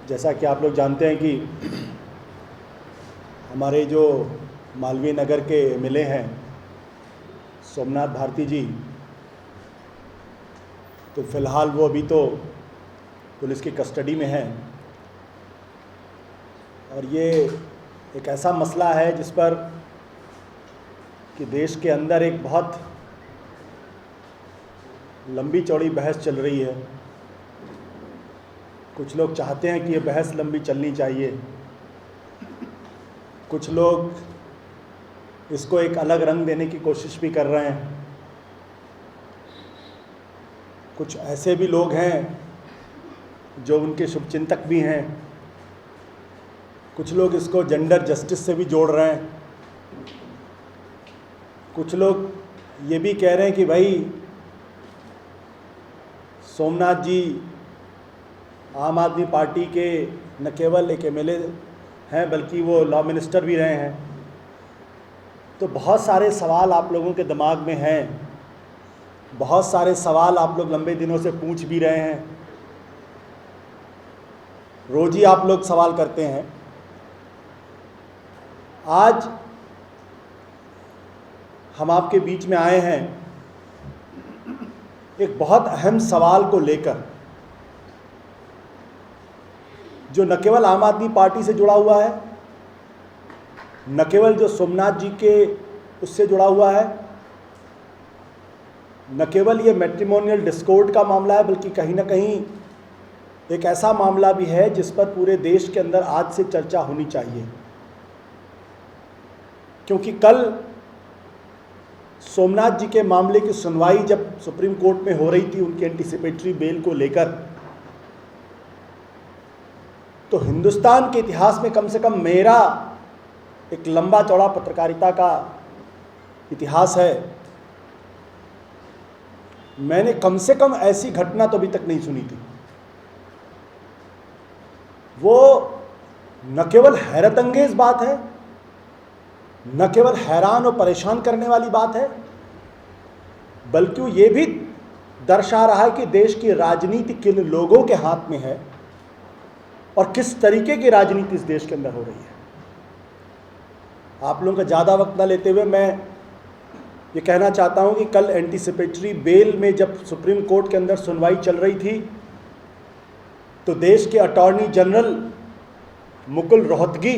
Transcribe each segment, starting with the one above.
जैसा कि आप लोग जानते हैं कि हमारे जो मालवीय नगर के एमएलए हैं सोमनाथ भारती जी, तो फ़िलहाल वो अभी तो पुलिस की कस्टडी में हैं और ये एक ऐसा मसला है जिस पर कि देश के अंदर एक बहुत लंबी चौड़ी बहस चल रही है। कुछ लोग चाहते हैं कि ये बहस लंबी चलनी चाहिए, कुछ लोग इसको एक अलग रंग देने की कोशिश भी कर रहे हैं। कुछ ऐसे भी लोग हैं जो उनके शुभचिंतक भी हैं। कुछ लोग इसको जेंडर जस्टिस से भी जोड़ रहे हैं। कुछ लोग ये भी कह रहे हैं कि भाई सोमनाथ जी आम आदमी पार्टी के न केवल एक एमएलए हैं बल्कि वो लॉ मिनिस्टर भी रहे हैं। तो बहुत सारे सवाल आप लोगों के दिमाग में हैं, बहुत सारे सवाल आप लोग लंबे दिनों से पूछ भी रहे हैं। रोज़ ही आप लोग सवाल करते हैं। आज हम आपके बीच में आए हैं एक बहुत अहम सवाल को लेकर, जो न केवल आम आदमी पार्टी से जुड़ा हुआ है, न केवल जो सोमनाथ जी के उससे जुड़ा हुआ है, न केवल ये मैट्रिमोनियल डिस्कॉर्ड का मामला है, बल्कि कहीं ना कहीं एक ऐसा मामला भी है जिस पर पूरे देश के अंदर आज से चर्चा होनी चाहिए। क्योंकि कल सोमनाथ जी के मामले की सुनवाई जब सुप्रीम कोर्ट में हो रही थी उनकी एंटीसिपेटरी बेल को लेकर, तो हिंदुस्तान के इतिहास में कम से कम मेरा एक लंबा चौड़ा पत्रकारिता का इतिहास है, मैंने कम से कम ऐसी घटना तो अभी तक नहीं सुनी थी। वो न केवल हैरत अंगेज बात है, न केवल हैरान और परेशान करने वाली बात है, बल्कि वो ये भी दर्शा रहा है कि देश की राजनीति किन लोगों के हाथ में है और किस तरीके की राजनीति इस देश के अंदर हो रही है। आप लोगों का ज़्यादा वक्त न लेते हुए मैं ये कहना चाहता हूँ कि कल एंटीसिपेटरी बेल में जब सुप्रीम कोर्ट के अंदर सुनवाई चल रही थी, तो देश के attorney general Mukul Rohatgi,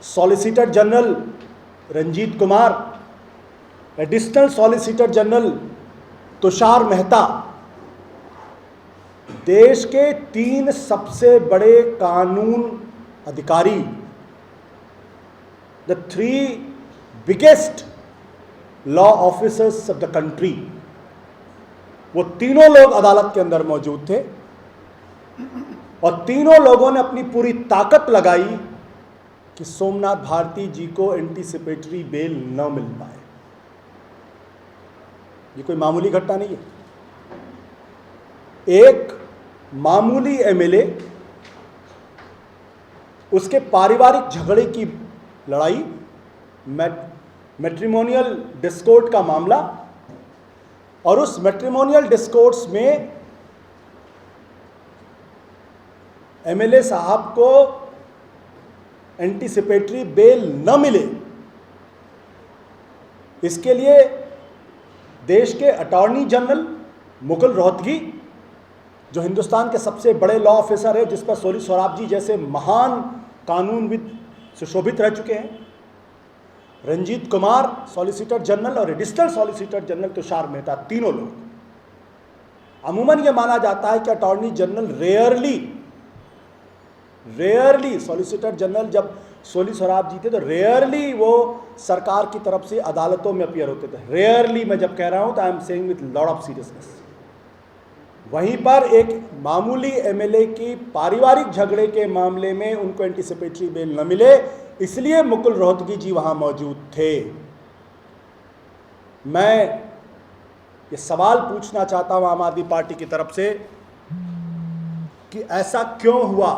solicitor general Ranjit Kumar, additional solicitor general Tushar Mehta, देश के 3 सबसे बड़े कानून अधिकारी, the 3 biggest law officers of the country, वो तीनों लोग अदालत के अंदर मौजूद थे और तीनों लोगों ने अपनी पूरी ताकत लगाई कि सोमनाथ भारती जी को एंटीसिपेटरी बेल न मिल पाए। ये कोई मामूली घटना नहीं है। एक मामूली एमएलए, उसके पारिवारिक झगड़े की लड़ाई, मैट्रिमोनियल डिस्कॉर्ड का मामला, और उस मैट्रिमोनियल डिस्कॉर्ड्स में एमएलए साहब को एंटीसिपेटरी बेल न मिले, इसके लिए देश के अटॉर्नी जनरल मुकुल रोहतगी, जो हिंदुस्तान के सबसे बड़े लॉ ऑफिसर है, जिस पर सोली सोराब जी जैसे महान कानूनविद सुशोभित रह चुके हैं, रंजीत कुमार सॉलिसिटर जनरल और additional solicitor general Tushar Mehta, तीनों लोग। अमूमन यह माना जाता है कि attorney general rarely solicitor general जब सोली सोराब जी थे तो रेयरली वो सरकार की तरफ से अदालतों में अपीयर होते थे। रेयरली मैं जब कह रहा हूं तो I am saying with lot of seriousness. वहीं पर एक मामूली एमएलए की पारिवारिक झगड़े के मामले में उनको एंटीसिपेटरी बेल न मिले, इसलिए मुकुल रोहतगी जी वहां मौजूद थे। मैं ये सवाल पूछना चाहता हूं आम आदमी पार्टी की तरफ से कि ऐसा क्यों हुआ?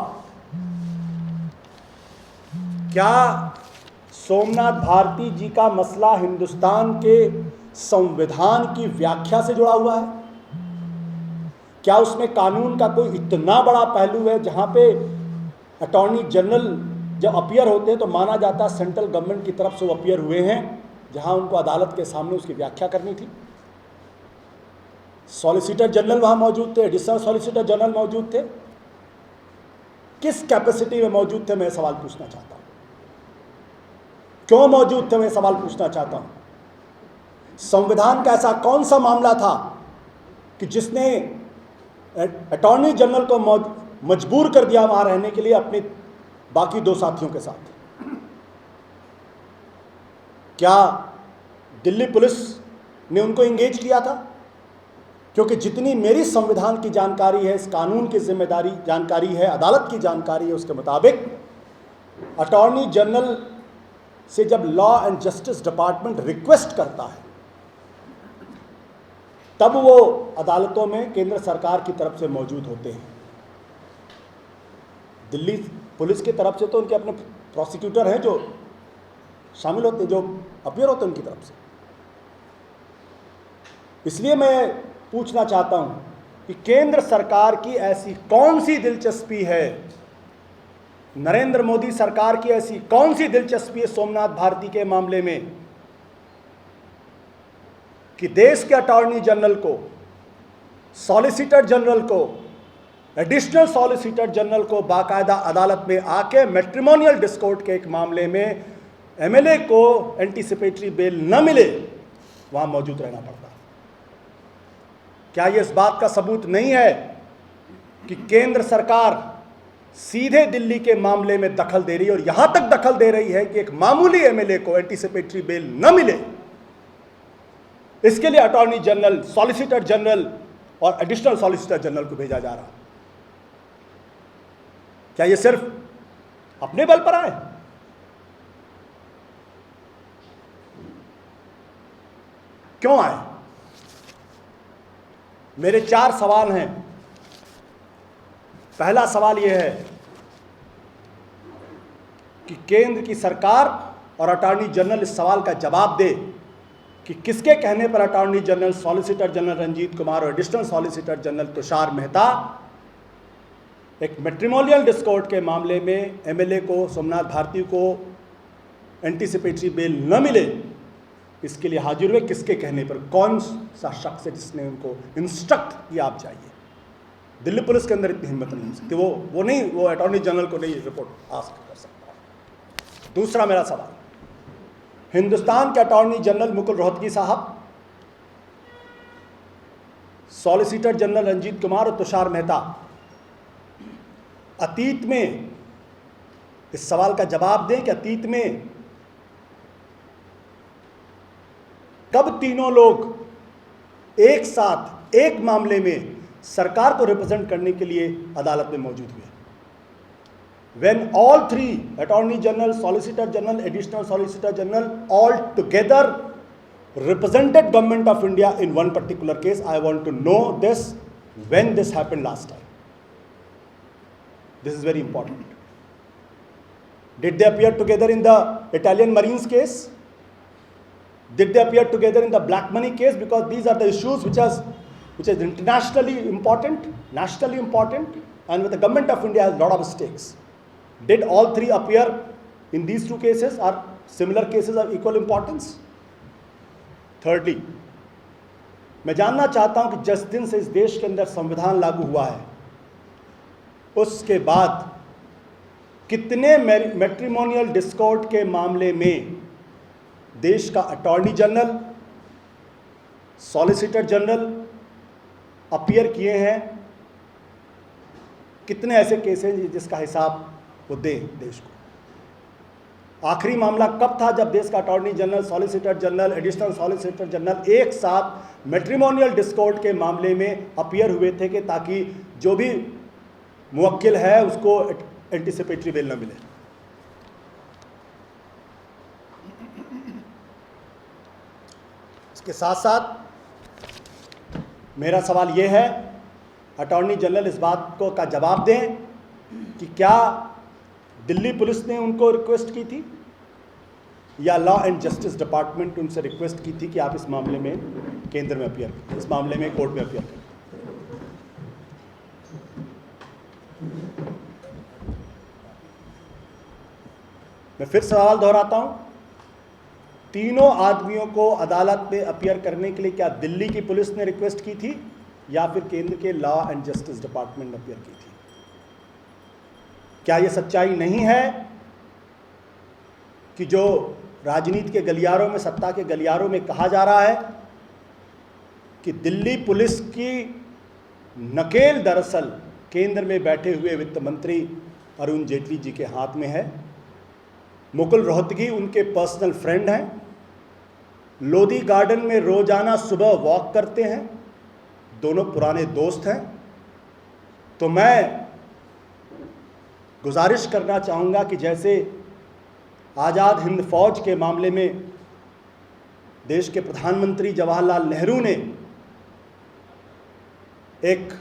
क्या सोमनाथ भारती जी का मसला हिंदुस्तान के संविधान की व्याख्या से जुड़ा हुआ है? क्या उसमें कानून का कोई इतना बड़ा पहलू है जहाँ पे अटॉर्नी जनरल जब अपीयर होते हैं तो माना जाता है सेंट्रल गवर्नमेंट की तरफ से वो अपीयर हुए हैं, जहाँ उनको अदालत के सामने उसकी व्याख्या करनी थी। सॉलिसिटर जनरल वहाँ मौजूद थे, एडिशनल सॉलिसिटर जनरल मौजूद थे। किस कैपेसिटी में मौजूद थे, मैं सवाल पूछना चाहता हूँ। क्यों मौजूद थे, मैं सवाल पूछना चाहता हूँ। संविधान का ऐसा कौन सा मामला था कि जिसने अटॉर्नी जनरल को मजबूर कर दिया वहां रहने के लिए अपने बाकी दो साथियों के साथ? क्या दिल्ली पुलिस ने उनको एंगेज किया था? क्योंकि जितनी मेरी संविधान की जानकारी है, इस कानून की जिम्मेदारी जानकारी है, अदालत की जानकारी है, उसके मुताबिक अटॉर्नी जनरल से जब law and justice department request करता है तब वो अदालतों में केंद्र सरकार की तरफ से मौजूद होते हैं। दिल्ली पुलिस की तरफ से तो उनके अपने प्रोसिक्यूटर हैं जो शामिल होते हैं, जो अपीयर होते हैं उनकी तरफ से। इसलिए मैं पूछना चाहता हूं कि केंद्र सरकार की ऐसी कौन सी दिलचस्पी है, नरेंद्र मोदी सरकार की ऐसी कौन सी दिलचस्पी है सोमनाथ भारती के मामले में कि देश के अटॉर्नी जनरल को, सॉलिसिटर जनरल को, एडिशनल सॉलिसिटर जनरल को बाकायदा अदालत में आके मैट्रिमोनियल डिस्कॉर्ड के एक मामले में एमएलए को एंटीसिपेटरी बेल न मिले वहां मौजूद रहना पड़ता। क्या यह इस बात का सबूत नहीं है कि केंद्र सरकार सीधे दिल्ली के मामले में दखल दे रही है और यहां तक दखल दे रही है कि एक मामूली एमएलए को एंटीसिपेटरी बेल न मिले, इसके लिए अटॉर्नी जनरल, सॉलिसिटर जनरल और एडिशनल सॉलिसिटर जनरल को भेजा जा रहा? क्या यह सिर्फ अपने बल पर आए? क्यों आए? मेरे 4 सवाल हैं। पहला सवाल यह है कि केंद्र की सरकार और अटॉर्नी जनरल इस सवाल का जवाब दे कि किसके कहने पर attorney general, solicitor general Ranjit Kumar और additional solicitor general Tushar Mehta एक मैट्रिमोनियल डिस्कॉर्ड के मामले में एमएलए को, सोमनाथ भारती को एंटीसिपेटरी बेल न मिले, इसके लिए हाजिर हुए? किसके कहने पर? कौन सा शख्स है जिसने उनको इंस्ट्रक्ट किया आप जाइए? दिल्ली पुलिस के अंदर इतनी हिम्मत नहीं हो सकती, वो अटॉर्नी जनरल को नहीं रिपोर्ट आस्क कर सकता। दूसरा मेरा सवाल, हिंदुस्तान के अटॉर्नी जनरल मुकुल रोहतगी साहब, सॉलिसिटर जनरल रंजीत कुमार और तुषार मेहता अतीत में इस सवाल का जवाब दें कि अतीत में कब तीनों लोग एक साथ एक मामले में सरकार को रिप्रेजेंट करने के लिए अदालत में मौजूद हुए? When all three, Attorney General, Solicitor General, Additional Solicitor General, all together represented Government of India in one particular case. I want to know this, when this happened last time. This is very important. Did they appear together in the Italian Marines case? Did they appear together in the black money case? Because these are the issues which is internationally important, nationally important, and with the Government of India has a lot of stakes. Did all three appear in these two cases? Are similar cases of equal importance? Thirdly, मैं जानना चाहता हूं कि जिस दिन से इस देश के अंदर संविधान लागू हुआ है उसके बाद कितने मैट्रिमोनियल डिस्कॉर्ड के मामले में देश का attorney general, solicitor general appear किए हैं? कितने ऐसे केस हैं जिसका हिसाब वो दे देश को? आखिरी मामला कब था जब देश का attorney general, solicitor general, additional solicitor general एक साथ मैट्रिमोनियल डिस्कॉर्ड के मामले में अपीयर हुए थे कि ताकि जो भी मुवक्किल है उसको एंटीसिपेटरी बेल न मिले? इसके साथ साथ मेरा सवाल यह है, अटॉर्नी जनरल इस बात को का जवाब दें कि क्या दिल्ली पुलिस ने उनको रिक्वेस्ट की थी या लॉ एंड जस्टिस डिपार्टमेंट उनसे रिक्वेस्ट की थी कि आप इस मामले में केंद्र में अपीयर करें, इस मामले में कोर्ट में अपीयर करें? मैं फिर सवाल दोहराता हूं, तीनों आदमियों को अदालत में अपीयर करने के लिए क्या दिल्ली की पुलिस ने रिक्वेस्ट की थी या फिर केंद्र के लॉ एंड जस्टिस डिपार्टमेंट ने अपीयर की थी? क्या यह सच्चाई नहीं है कि जो राजनीति के गलियारों में, सत्ता के गलियारों में कहा जा रहा है कि दिल्ली पुलिस की नकेल दरअसल केंद्र में बैठे हुए वित्त मंत्री अरुण जेटली जी के हाथ में है? मुकुल रोहतगी उनके पर्सनल फ्रेंड हैं, लोधी गार्डन में रोजाना सुबह वॉक करते हैं, दोनों पुराने दोस्त हैं। तो मैं गुजारिश करना चाहूँगा कि जैसे आज़ाद हिंद फौज के मामले में देश के प्रधानमंत्री जवाहरलाल नेहरू ने एक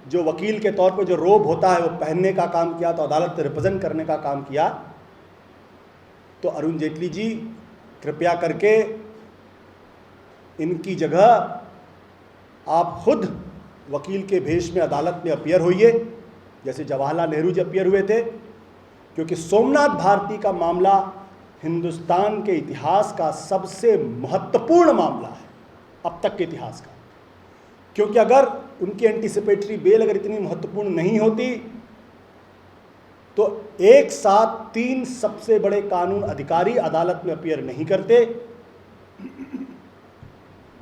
जो वकील के तौर पर जो रोब होता है वो पहनने का काम किया, तो अदालत रिप्रेजेंट करने का काम किया, तो अरुण जेटली जी कृपया करके इनकी जगह आप खुद वकील के भेष में अदालत में अपीयर होइए, जैसे जवाहरलाल नेहरू जी अपीयर हुए थे। क्योंकि सोमनाथ भारती का मामला हिंदुस्तान के इतिहास का सबसे महत्वपूर्ण मामला है अब तक के इतिहास का। क्योंकि अगर उनकी एंटीसिपेटरी बेल अगर इतनी महत्वपूर्ण नहीं होती तो एक साथ 3 सबसे बड़े कानून अधिकारी अदालत में अपीयर नहीं करते।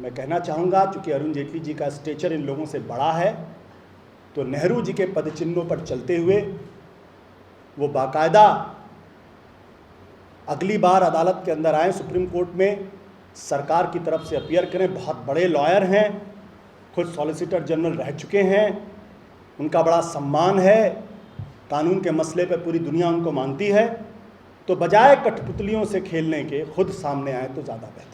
मैं कहना चाहूँगा, चूंकि अरुण जेटली जी का स्टेचर इन लोगों से बड़ा है, तो नेहरू जी के पदचिन्हों पर चलते हुए वो बाकायदा अगली बार अदालत के अंदर आए, सुप्रीम कोर्ट में सरकार की तरफ से अपीयर करें। बहुत बड़े लॉयर हैं, खुद सॉलिसिटर जनरल रह चुके हैं, उनका बड़ा सम्मान है, कानून के मसले पर पूरी दुनिया उनको मानती है। तो बजाय कठपुतलियों से खेलने के खुद सामने आए तो ज़्यादा बेहतर।